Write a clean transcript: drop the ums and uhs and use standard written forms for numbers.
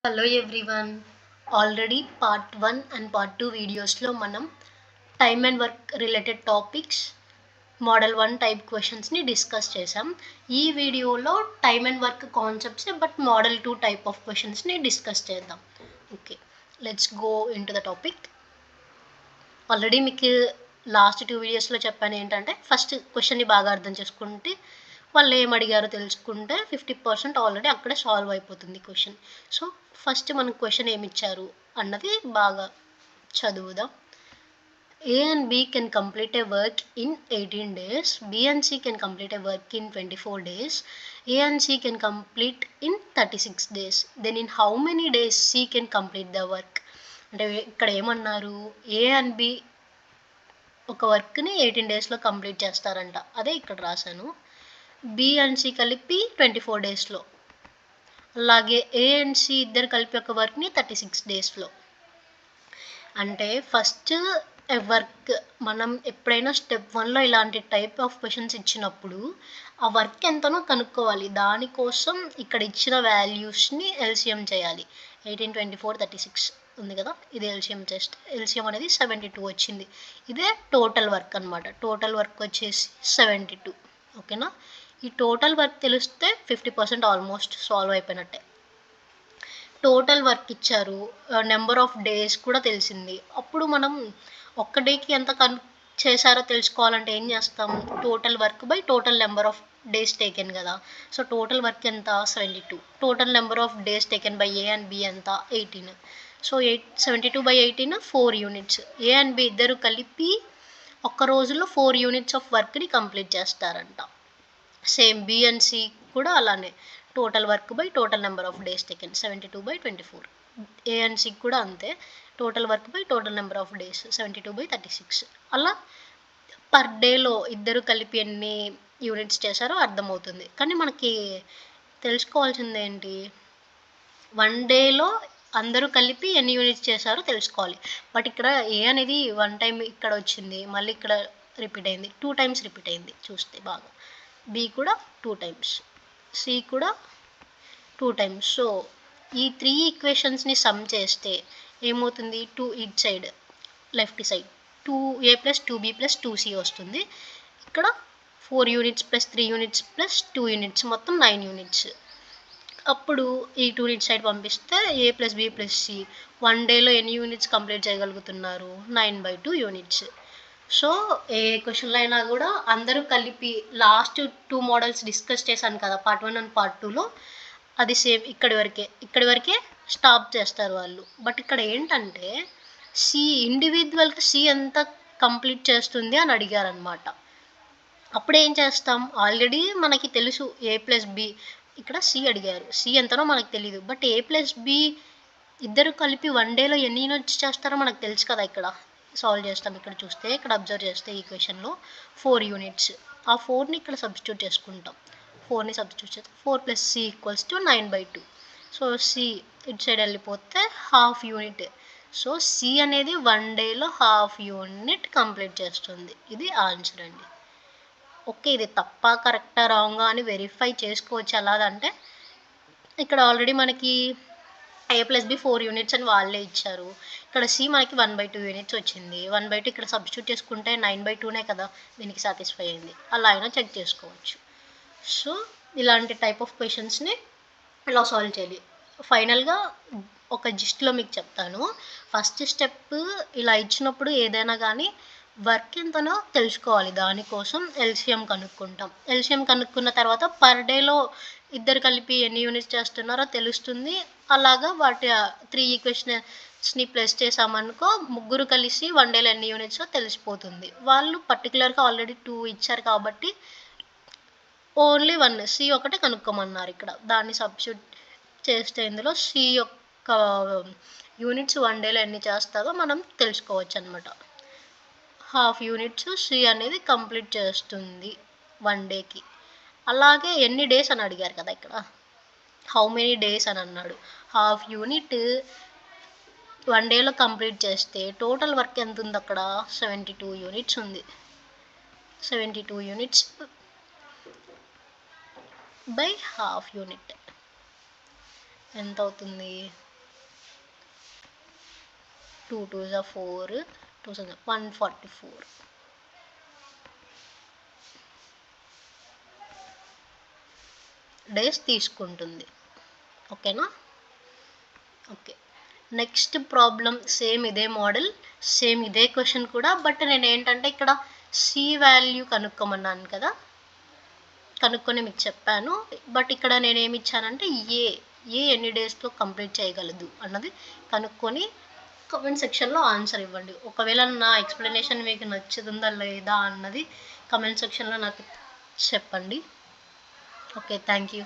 Hello everyone. Already part 1 and part 2 వీడియోస్లో మనం time and work related topics model 1 type క్వశ్చన్స్ని discuss చేసాం. ఈ వీడియోలో time and work concepts but model 2 type of క్వశ్చన్స్ని discuss చేద్దాం. Okay, let's go into the topic. Already మీకు last 2 వీడియోస్లో చెప్పాను ఏంటంటే ఫస్ట్ క్వశ్చన్ని బాగా అర్థం చేసుకుంటే వాళ్ళు ఏం అడిగారో తెలుసుకుంటే 50% ఆల్రెడీ అక్కడే సాల్వ్ అయిపోతుంది క్వశ్చన్. సో ఫస్ట్ మనకు క్వశ్చన్ ఏమి ఇచ్చారు అన్నది బాగా చదువుదాం. A and B can complete a work in 18 days. B and C can complete a work in 24 days. A and C can complete in 36 days. Then in how many days C can complete the work? అంటే ఇక్కడ ఏమన్నారు, A and B ఒక వర్క్ని 18 డేస్లో complete చేస్తారంట. అదే ఇక్కడ రాశాను. బి అండ్ సి కలిపి 24 డేస్లో, అలాగే ఏ అండ్ సి ఇద్దరు కలిపి ఒక వర్క్ని 36 డేస్లో. అంటే ఫస్ట్ వర్క్ మనం ఎప్పుడైనా స్టెప్ 1లో ఇలాంటి టైప్ ఆఫ్ క్వశ్చన్స్ ఇచ్చినప్పుడు ఆ వర్క్ ఎంతనో కనుక్కోవాలి. దానికోసం ఇక్కడ ఇచ్చిన వాల్యూస్ని ఎల్సిఎం చేయాలి. 18, 24, 36 ఉంది కదా, ఇది ఎల్సిఎం చేస్తే ఎల్సిఎం అనేది 72 వచ్చింది. ఇదే టోటల్ వర్క్ అనమాట. టోటల్ వర్క్ వచ్చేసి 72. ఓకేనా, ఈ టోటల్ వర్క్ తెలిస్తే 50% ఆల్మోస్ట్ సాల్వ్ అయిపోయినట్టే. టోటల్ వర్క్ ఇచ్చారు, నెంబర్ ఆఫ్ డేస్ కూడా తెలిసింది. అప్పుడు మనం ఒక్క డేకి ఎంత చేశారో తెలుసుకోవాలంటే ఏం చేస్తాం, total work by total number of days taken కదా. సో టోటల్ వర్క్ ఎంత, 72. Total number of days taken by A and B ఎంత, 18. So 72 by 18 4 units. A and B ఇద్దరు కలిపి ఒక్క రోజులో 4 యూనిట్స్ ఆఫ్ వర్క్ని కంప్లీట్ చేస్తారంట. సేమ్ బి అండ్ సి కూడా అలానే, total work by total number of days taken 72 by 24. A and C కూడా అంతే, total work by total number of days 72 by 36. అలా పర్ డేలో ఇద్దరు కలిపి ఎన్ని యూనిట్స్ చేశారో అర్థమవుతుంది. కానీ మనకి తెలుసుకోవాల్సింది ఏంటి, 1 డేలో అందరూ కలిపి ఎన్ని యూనిట్స్ చేశారో తెలుసుకోవాలి. బట్ ఇక్కడ ఏ అనేది 1 టైం ఇక్కడ వచ్చింది, మళ్ళీ ఇక్కడ రిపీట్ అయింది, 2 టైమ్స్ రిపీట్ అయింది చూస్తే బాగా. బి కూడా 2 టైమ్స్, సి కూడా 2 టైమ్స్. సో ఈ 3 ఈక్వేషన్స్ని సమ్ చేస్తే ఏమవుతుంది, 2 it side left side 2a + 2b + 2c వస్తుంది. ఇక్కడ 4 యూనిట్స్ + 3 యూనిట్స్ + 2 యూనిట్స్ మొత్తం 9 యూనిట్స్. అప్పుడు ఈ 2 యూనిట్స్ సైడ్ పంపిస్తే a + b + c 1 డేలో ఎన్ని యూనిట్స్ కంప్లీట్ చేయగలుగుతున్నారు, 9/2 యూనిట్స్. సో ఏ క్వశ్చన్లో అయినా కూడా అందరూ కలిపి లాస్ట్ 2 మోడల్స్ డిస్కస్ చేశాను కదా పార్ట్ 1 అండ్ పార్ట్ 2లో, అది సేమ్ ఇక్కడి వరకే స్టాప్ చేస్తారు వాళ్ళు. బట్ ఇక్కడ ఏంటంటే సి ఇండివిజువల్గా సి ఎంత కంప్లీట్ చేస్తుంది అని అడిగారనమాట. అప్పుడు ఏం చేస్తాం, ఆల్రెడీ మనకి తెలుసు a + b, ఇక్కడ సి అడిగారు, సి ఎంతనో మనకు తెలియదు. బట్ a + b ఇద్దరు కలిపి 1 డేలో ఎన్ని యూనిట్స్ చేస్తారో మనకు తెలుసు కదా. ఇక్కడ సాల్వ్ చేస్తాం, ఇక్కడ చూస్తే ఇక్కడ అబ్జర్వ్ చేస్తే ఈ క్వశ్చన్లో 4 యూనిట్స్. ఆ 4ని ఇక్కడ సబ్స్టిట్యూట్ చేసుకుంటాం, 4ని సబ్స్టిట్యూట్ చేస్తే 4 + c = 9/2. సో సి ఇటు సైడ్ వెళ్ళిపోతే హాఫ్ యూనిట్. సో సి అనేది 1 డేలో హాఫ్ యూనిట్ కంప్లీట్ చేస్తుంది. ఇది ఆన్సర్ అండి. ఓకే, ఇది తప్పా కరెక్టా రాంగా అని వెరిఫై చేసుకోవచ్చు. ఎలాగంటే ఇక్కడ ఆల్రెడీ మనకి a + b 4 యూనిట్స్ అని వాళ్ళే ఇచ్చారు. ఇక్కడ సి మనకి 1/2 యూనిట్స్ వచ్చింది. 1/2 ఇక్కడ సబ్స్టిట్యూట్ చేసుకుంటే 9/2నే కదా దీనికి సాటిస్ఫై అయింది. అలా అయినా చెక్ చేసుకోవచ్చు. సో ఇలాంటి టైప్ ఆఫ్ క్వశ్చన్స్ని ఇలా సాల్వ్ చేయాలి. ఫైనల్గా ఒక జిస్ట్లో మీకు చెప్తాను. ఫస్ట్ స్టెప్ ఇలా ఇచ్చినప్పుడు ఏదైనా కానీ వర్క్ ఎంతనో తెలుసుకోవాలి. దానికోసం ఎల్సిఎం కనుక్కుంటాం. ఎల్సిఎం కనుక్కున్న తర్వాత పర్ డేలో ఇద్దరు కలిపి ఎన్ని యూనిట్స్ చేస్తున్నారో తెలుస్తుంది. అలాగా వాటి 3 ఈక్వేషన్స్ని ప్లస్ చేసామనుకో ముగ్గురు కలిసి 1 డేలో ఎన్ని యూనిట్సో తెలిసిపోతుంది. వాళ్ళు పర్టికులర్గా ఆల్రెడీ 2 ఇచ్చారు కాబట్టి ఓన్లీ 1 సి ఒకటే కనుక్కోమన్నారు. ఇక్కడ దాన్ని సబ్స్టిట్యూట్ చేస్తే ఇందులో సి యొక్క యూనిట్స్ 1 డేలో ఎన్ని చేస్తారో మనం తెలుసుకోవచ్చు అనమాట. హాఫ్ యూనిట్స్ సి అనేది కంప్లీట్ చేస్తుంది 1 డేకి. అలాగే ఎన్ని డేస్ అని అడిగారు కదా, ఇక్కడ హౌ మెనీ డేస్ అని అన్నాడు. హాఫ్ యూనిట్ 1 డేలో కంప్లీట్ చేస్తే టోటల్ వర్క్ ఎంత ఉంది అక్కడ, 72 యూనిట్స్ ఉంది. 72 యూనిట్స్ బై హాఫ్ యూనిట్ ఎంత అవుతుంది, 2 2s are 4, 2 144 డేస్ తీసుకుంటుంది. ఓకేనా? ఓకే, నెక్స్ట్ ప్రాబ్లం సేమ్ ఇదే మోడల్, సేమ్ ఇదే క్వశ్చన్ కూడా, బట్ నేను ఏంటంటే ఇక్కడ సి వాల్యూ కనుక్కోమన్నాను కదా, కనుక్కొని మీకు చెప్పాను. బట్ ఇక్కడ నేను ఏమి ఇచ్చానంటే ఏ ఎన్ని డేస్లో కంప్లీట్ చేయగలదు అన్నది కనుక్కొని కామెంట్ సెక్షన్లో ఆన్సర్ ఇవ్వండి. ఒకవేళ నా ఎక్స్ప్లెనేషన్ మీకు నచ్చుతుందా లేదా అన్నది కామెంట్ సెక్షన్లో నాకు చెప్పండి. Okay, thank you.